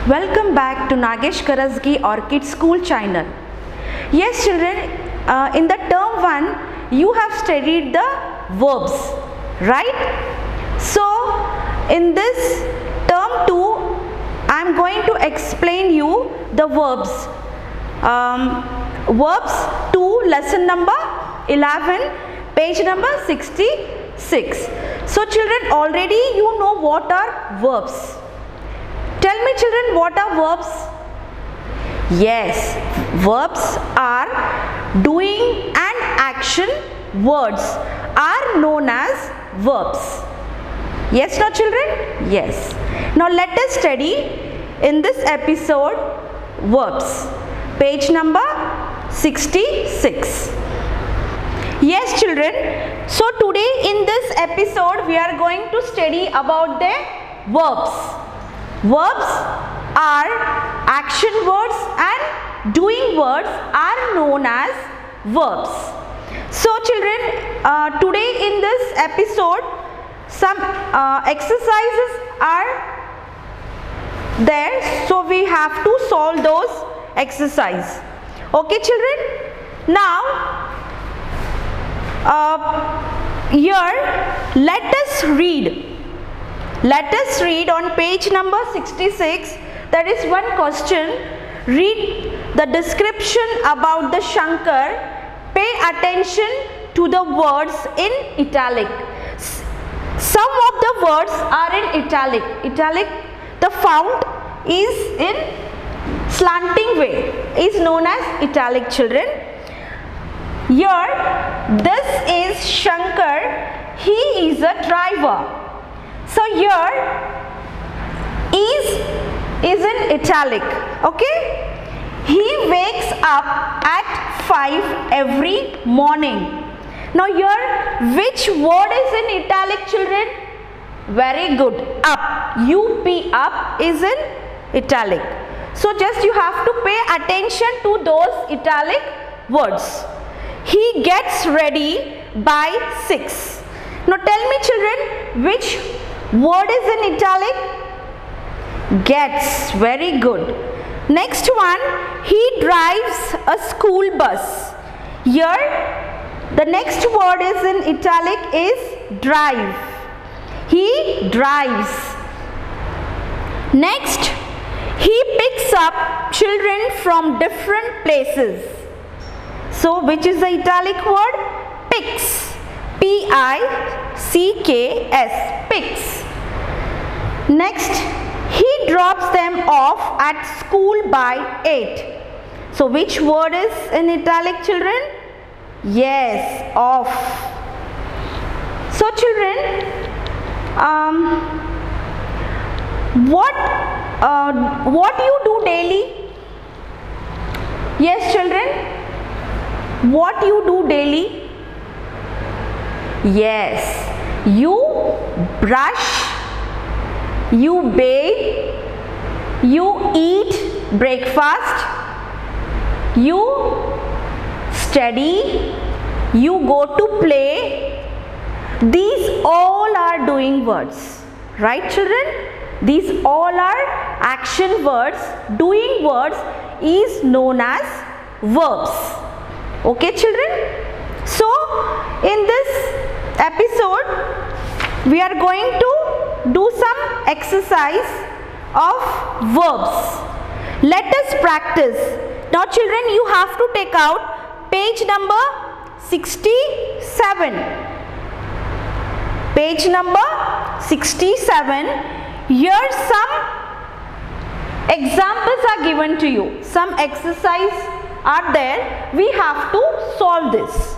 Welcome back to Nagesh Karazgi Orchid School channel. Yes children, in the term 1 you have studied the verbs, right? So in this term 2 I am going to explain you the verbs. Verbs 2, lesson number 11, page number 66. So children, already you know what are verbs. Tell me children, what are verbs? Yes, verbs are doing and action words are known as verbs. Yes, no children? Yes. Now let us study in this episode verbs. Page number 66. Yes children, so today in this episode we are going to study about the verbs. Verbs are action words and doing words are known as verbs. So children, today in this episode some exercises are there, so we have to solve those exercises. Okay children? Now here let us read. Let us read on page number 66. There is one question. Read the description about the Shankar. Pay attention to the words in italic. Some of the words are in italic. Italic, the font is in slanting way, is known as italic children. Here, this is Shankar. He is a driver. So here is in italic, okay? He wakes up at 5 every morning. Now here, which word is in italic children? Very good, up, U-P, up is in italic. So just you have to pay attention to those italic words. He gets ready by 6. Now tell me children, which word is in italic? Gets, very good. Next one, he drives a school bus. Here, the next word is in italic is drive. He drives. Next, he picks up children from different places. So, which is the italic word? Picks. P-I-C-K-S. Picks. Next, he drops them off at school by 8. So, which word is in italic children? Yes, off. So, children, what you do daily? Yes, children. What you do daily? Yes, you brush, you bathe, you eat breakfast, you study, you go to play. These all are doing words, right children? These all are action words. Doing words is known as verbs. Okay children? So in this episode we are going to do some exercise of verbs. Let us practice. Now children, you have to take out page number 67. Page number 67. Here some examples are given to you. Some exercise are there. We have to solve this.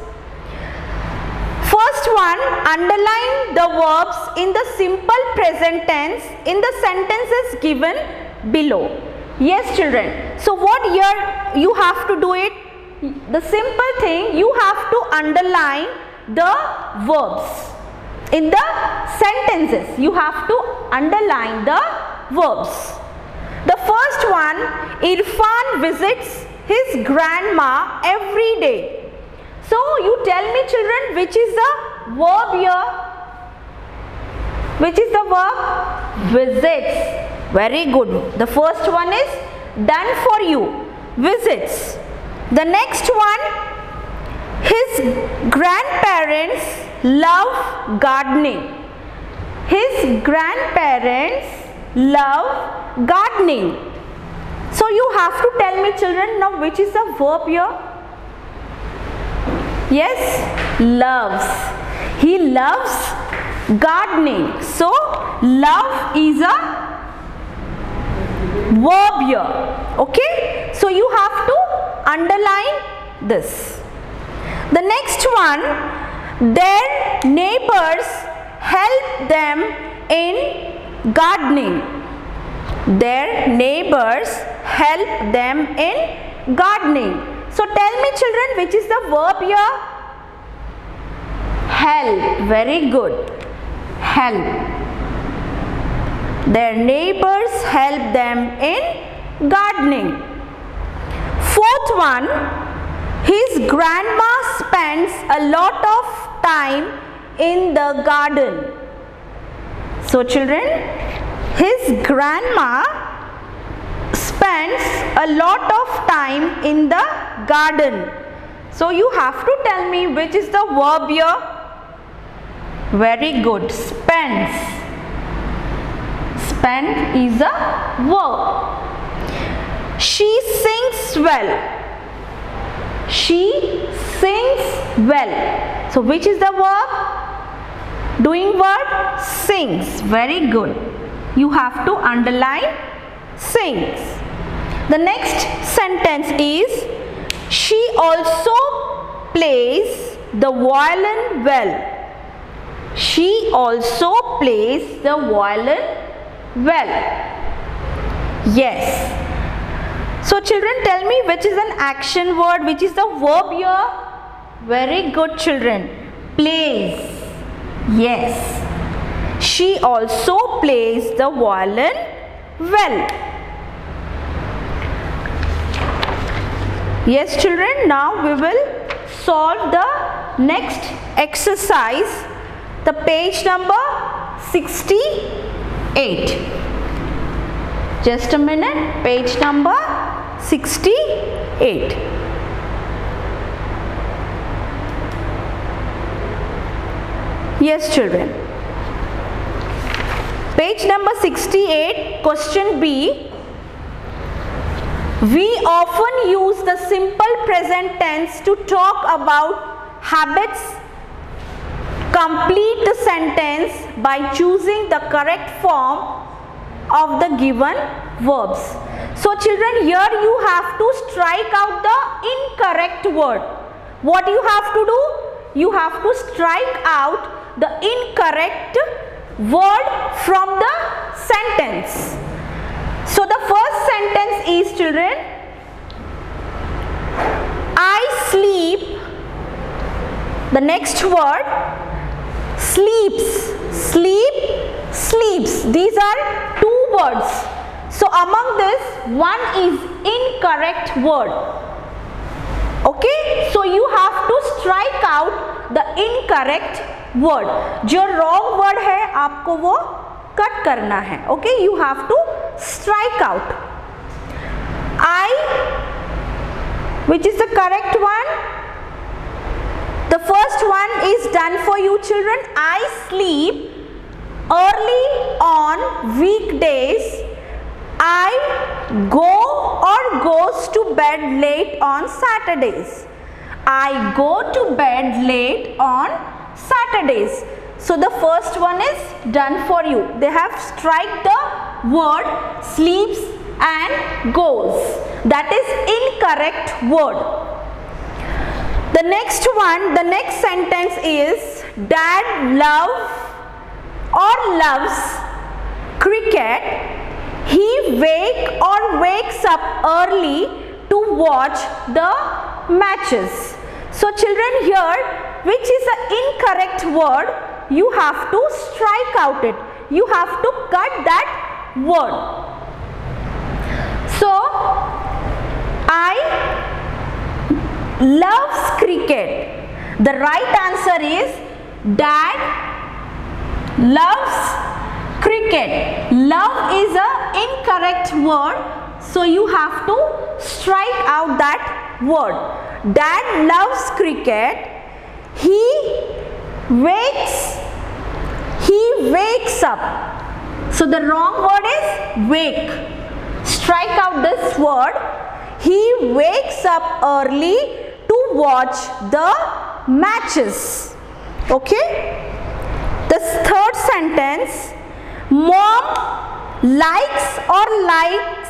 First one, underline the verbs in the simple present tense in the sentences given below. Yes children. So what here you have to do it? The simple thing, you have to underline the verbs. In the sentences, you have to underline the verbs. The first one, Irfan visits his grandma every day. So you tell me children, which is the verb here? Which is the verb? Visits. Very good. The first one is done for you. Visits. The next one, his grandparents love gardening. His grandparents love gardening. So you have to tell me, children, now which is the verb here? Yes, loves. He loves gardening. So love is a verb here. Okay, so you have to underline this. The next one, their neighbors help them in gardening. Their neighbors help them in gardening. So tell me, children, which is the verb here? Help. Very good. Help. Their neighbors help them in gardening. Fourth one, his grandma spends a lot of time in the garden. So children, his grandma spends a lot of time in the garden. So you have to tell me which is the verb here. Very good. Spends. Spend is a verb. She sings well. She sings well. So which is the verb? Doing what? Sings. Very good. You have to underline sings. The next sentence is, she also plays the violin well. She also plays the violin well. Yes. So children, tell me which is an action word, which is the verb here? Very good, children. Plays. Yes. She also plays the violin well. Yes, children, now we will solve the next exercise, the page number 68. Just a minute, page number 68. Yes, children. Page number 68, question B. We often use the simple present tense to talk about habits. Complete the sentence by choosing the correct form of the given verbs. So children, here you have to strike out the incorrect word. What you have to do? You have to strike out the incorrect word from the sentence. So the first sentence is, children, I sleep. The next word, sleeps. Sleep, sleeps. These are two words. So among this, one is incorrect word. Okay, so you have to strike out the incorrect word. जो wrong word है आपको वो cut करना है. Okay, you have to strike out. I, which is the correct one? The first one is done for you, children. I sleep early on weekdays. I go or goes to bed late on Saturdays. I go to bed late on Saturdays. So the first one is done for you. They have strike the word sleeps and goes. That is incorrect word. The next one, the next sentence is, Dad loves cricket. He wakes up early to watch the matches. So children, here which is the incorrect word, you have to strike out it. You have to cut that word. So I loves cricket. The right answer is Dad loves cricket. Love is a incorrect word, so you have to strike out that word. Dad loves cricket. He wakes up. So the wrong word is wake. Strike out this word. He wakes up early to watch the matches. Okay? The third sentence, mom likes or likes.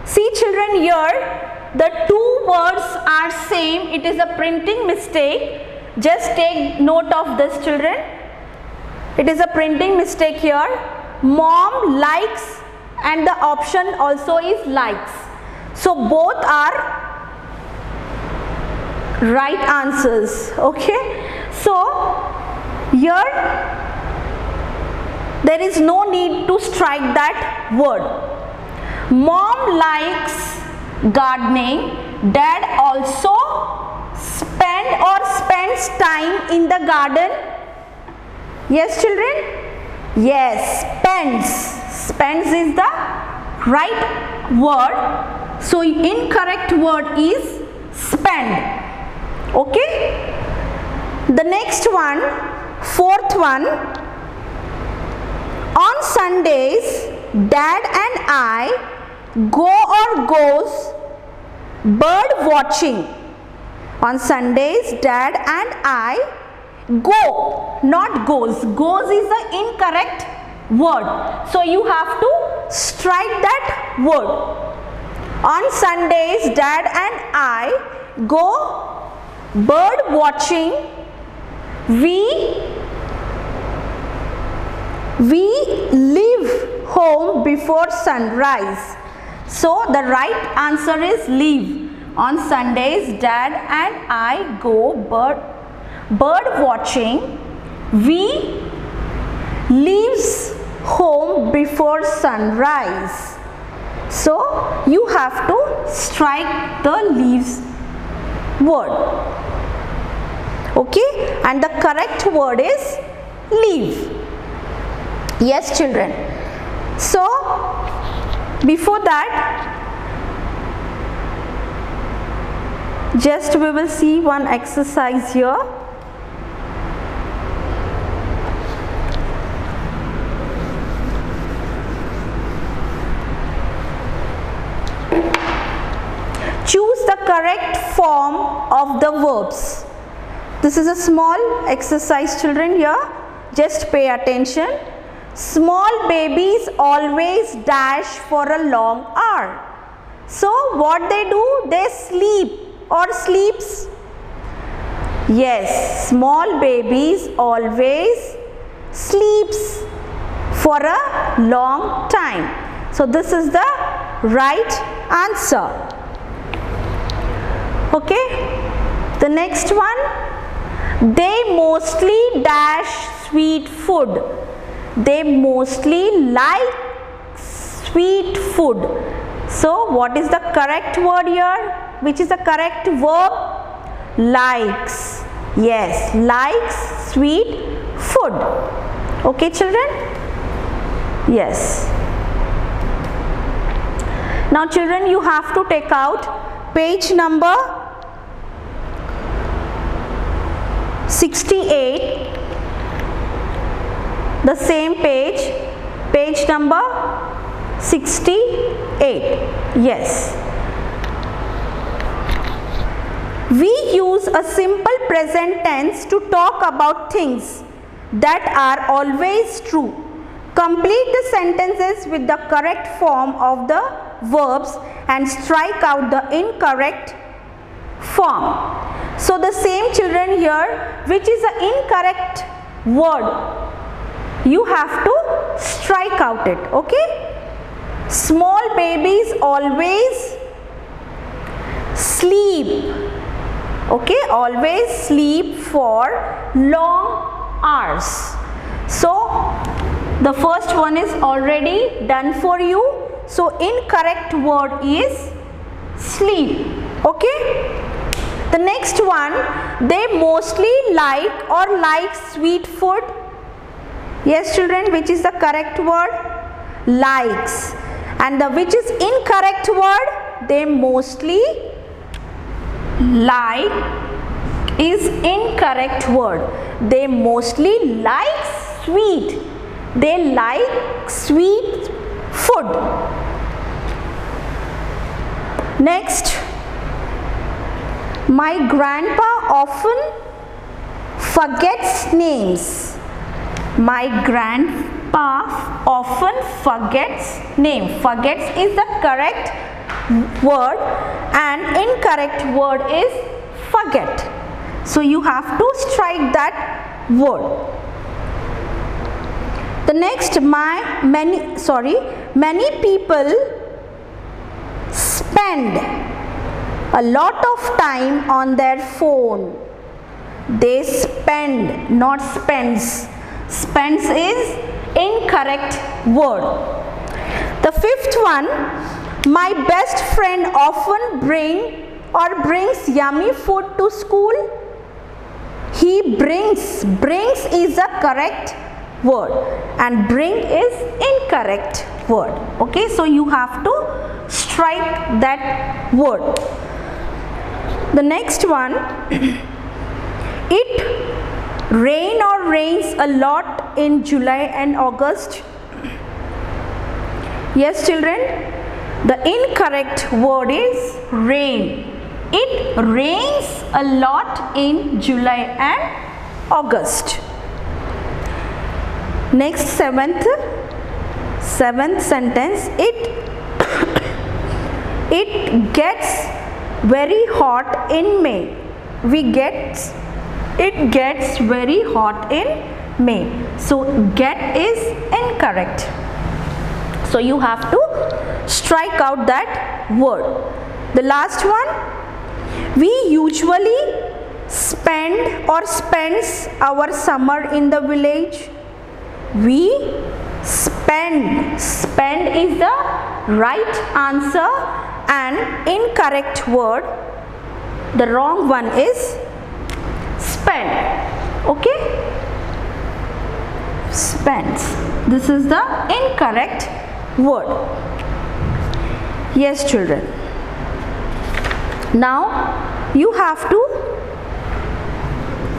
See children, here the two words are same. It is a printing mistake. Just take note of this children. It is a printing mistake here. Mom likes and the option also is likes. So both are right answers. Okay. So here there is no need to strike that word. Mom likes gardening. Dad also spends time in the garden. Yes children? Yes, spends is the right word. So incorrect word is spend. Okay? The next one, fourth one. On Sundays, Dad and I goes bird watching. On Sundays, Dad and I go, not goes. Goes is the incorrect word. So you have to strike that word. On Sundays, Dad and I go bird watching. We leave home before sunrise. So the right answer is leave. On Sundays, Dad and I go bird watching. We leaves home before sunrise. So you have to strike the leaves word. Okay, and the correct word is leave. Yes children. So before that, just we will see one exercise here. Choose the correct form of the verbs. This is a small exercise children here. Just pay attention. Small babies always dash for a long hour. So what they do? They sleep or sleeps. Yes, small babies always sleeps for a long time. So this is the right answer. Okay. The next one. They mostly dash sweet food. They mostly like sweet food. So what is the correct word here? Which is the correct verb? Likes. Yes, likes sweet food. Okay children? Yes. Now children, you have to take out page number 68. The same page, page number 68. Yes. We use a simple present tense to talk about things that are always true. Complete the sentences with the correct form of the verbs and strike out the incorrect form. So the same children here, which is the incorrect word, you have to strike out it. Okay. Small babies always sleep. Okay, always sleep for long hours. So the first one is already done for you. So incorrect word is sleep. Okay. The next one, they mostly like or like sweet food. Yes children, which is the correct word? Likes. And the which is incorrect word? They mostly like is incorrect word. They mostly like sweet. They like sweet food. Next, my grandpa often forgets names. My grandpa often forgets name. Forgets is the correct word and incorrect word is forget. So you have to strike that word. The next, many people spend a lot of time on their phone. They spend, not spends. Spends is incorrect word. The fifth one, my best friend often brings yummy food to school. He brings is the correct word and bring is incorrect word. Okay, so you have to strike that word. The next one, it rains a lot in July and August. Yes children, the incorrect word is rain. It rains a lot in July and August. Next, seventh sentence, it gets very hot in May. It gets very hot in May. So get is incorrect. So you have to strike out that word. The last one, we usually spends our summer in the village. We spend is the right answer and incorrect word. The wrong one is spend. Okay, spends. This is the incorrect word. Yes children, now you have to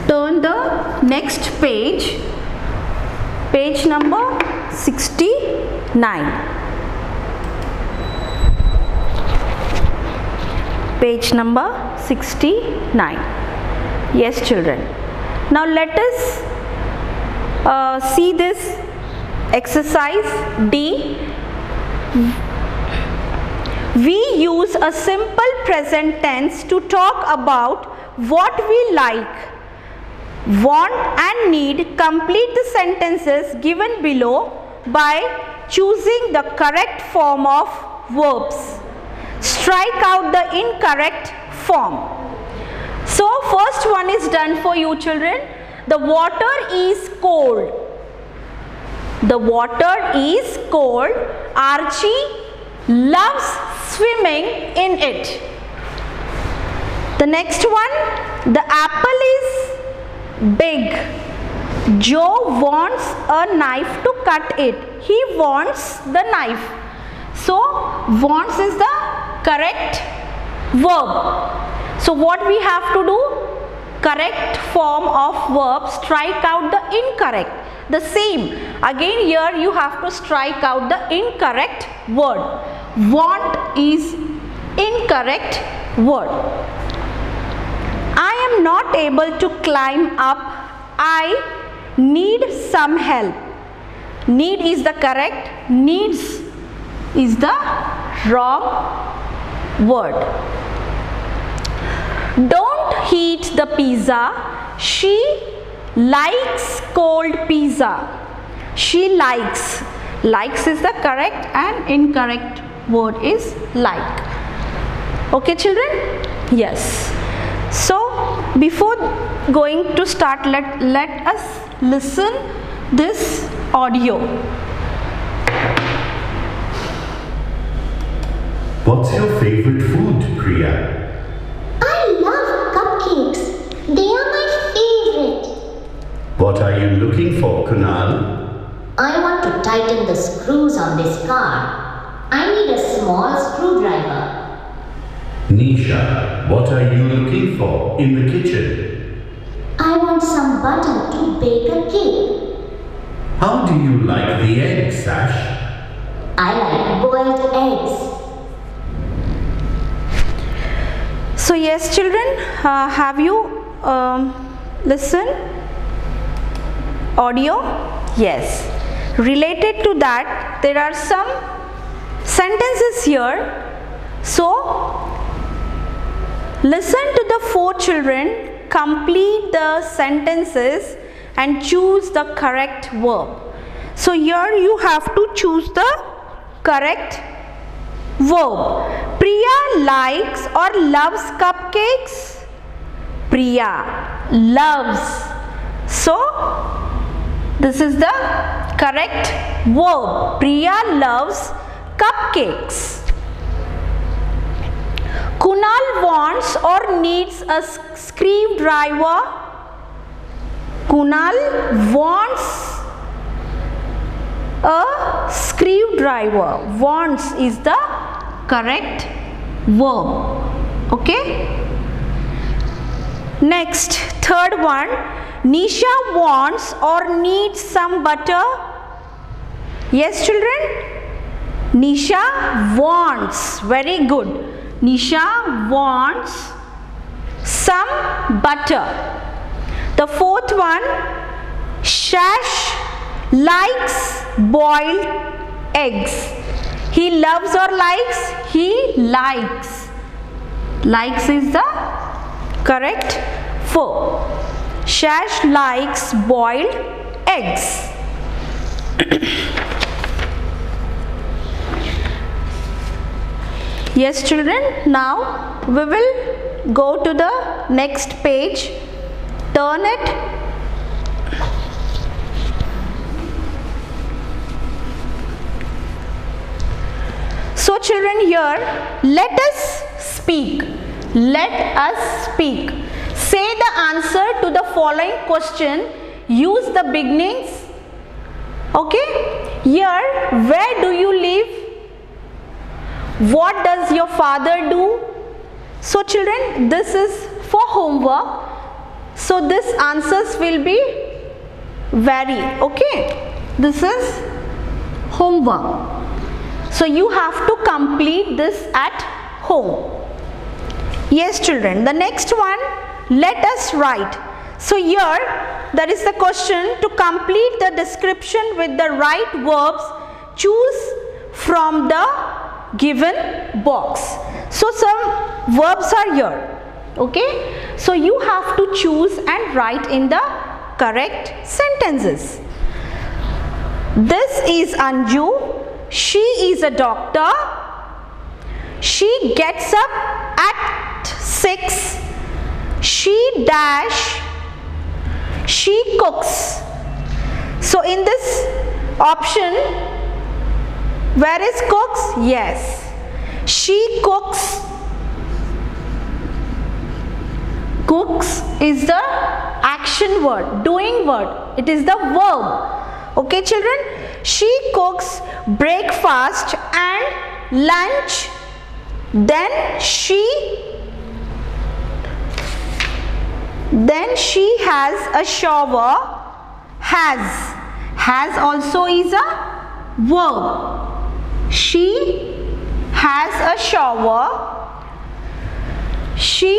turn the next page, page number 69. Page number 69. Yes children, now let us see this exercise D. We use a simple present tense to talk about what we like, want and need. Complete the sentences given below by choosing the correct form of verbs. Strike out the incorrect form. So first one is done for you children. The water is cold. The water is cold. Archie loves swimming in it. The next one, the apple is big. Joe wants a knife to cut it. He wants the knife. So wants is the correct verb. So what we have to do? Correct form of verb, strike out the incorrect. The same, again here you have to strike out the incorrect word. Want is incorrect word. I am not able to climb up. I need some help. Need is the correct, needs is the wrong word. Don't heat the pizza. She likes cold pizza. She likes. Likes is the correct and incorrect word is like. Okay children? Yes. So before going to start, let us listen this audio. What's your favorite food, Priya? I love cupcakes. They are my favorite. What are you looking for, Kunal? I want to tighten the screws on this car. I need a small screwdriver. Nisha, what are you looking for in the kitchen? I want some butter to bake a cake. How do you like the eggs, Sash? I like boiled eggs. So yes children, have you listened audio? Yes. Related to that, there are some sentences here. So listen to the 4 children, complete the sentences and choose the correct verb. So here you have to choose the correct verb. Priya likes or loves cupcakes. Priya loves. So this is the correct verb. Priya loves cupcakes. Kunal wants or needs a screwdriver. Kunal wants a screwdriver. Wants is the correct verb. Okay. Next, third one. Nisha wants or needs some butter. Yes children. Nisha wants. Very good. Nisha wants some butter. The fourth one. Sash likes boiled eggs. He loves or likes? He likes. Likes is the correct verb. Sash likes boiled eggs. Yes children, now we will go to the next page. Turn it. So children, here let us speak. Let us speak. Say the answer to the following question. Use the beginnings. Okay. Here, where do you live? What does your father do? So children, this is for homework. So this answers will be vary. Okay. This is homework. So you have to complete this at home. Yes children, the next one, let us write. So here there is the question, to complete the description with the right verbs, choose from the given box. So some verbs are here. Okay. So you have to choose and write in the correct sentences. This is Anju. She is a doctor. She gets up at 6. She dash. She cooks. So in this option, where is cooks? Yes. She cooks. Cooks is the action word, doing word. It is the verb. Okay children, she cooks breakfast and lunch. Then she has a shower. Has also is a verb. She has a shower. She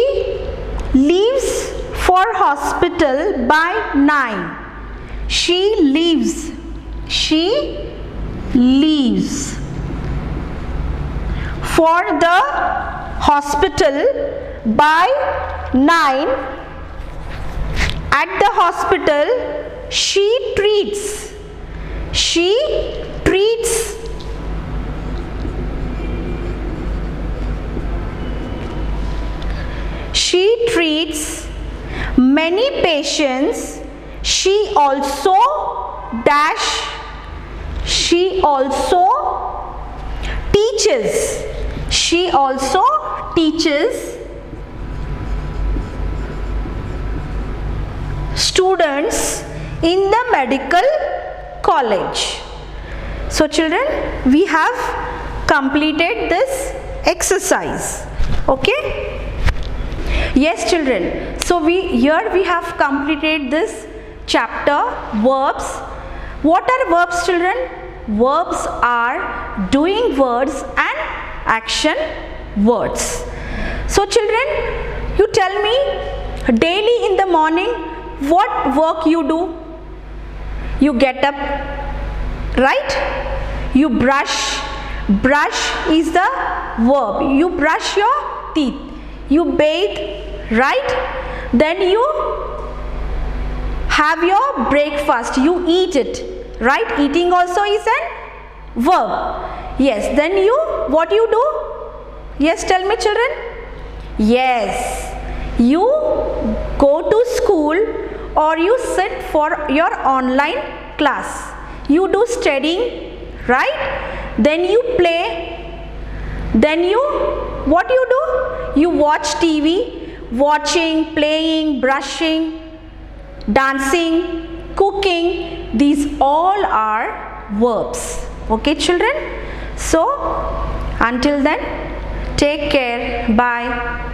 leaves for hospital by 9. She leaves. She leaves for the hospital by 9. At the hospital, she treats. She treats. She treats many patients. She also dash. She also teaches. She also teaches students in the medical college. So children, we have completed this exercise. Okay? Yes children, so here we have completed this chapter, verbs. What are verbs children? Verbs are doing words and action words. So children, you tell me, daily in the morning what work you do? You get up, right? You brush. Brush is the verb. You brush your teeth. You bathe, right? Then you have your breakfast. You eat it, right? Eating also is an verb. Yes. Then what you do? Yes, tell me children. Yes. You go to school or you sit for your online class. You do studying, right? Then you play. Then what you do? You watch TV, watching, playing, brushing, dancing, cooking. These all are verbs. Okay children? So until then, take care. Bye.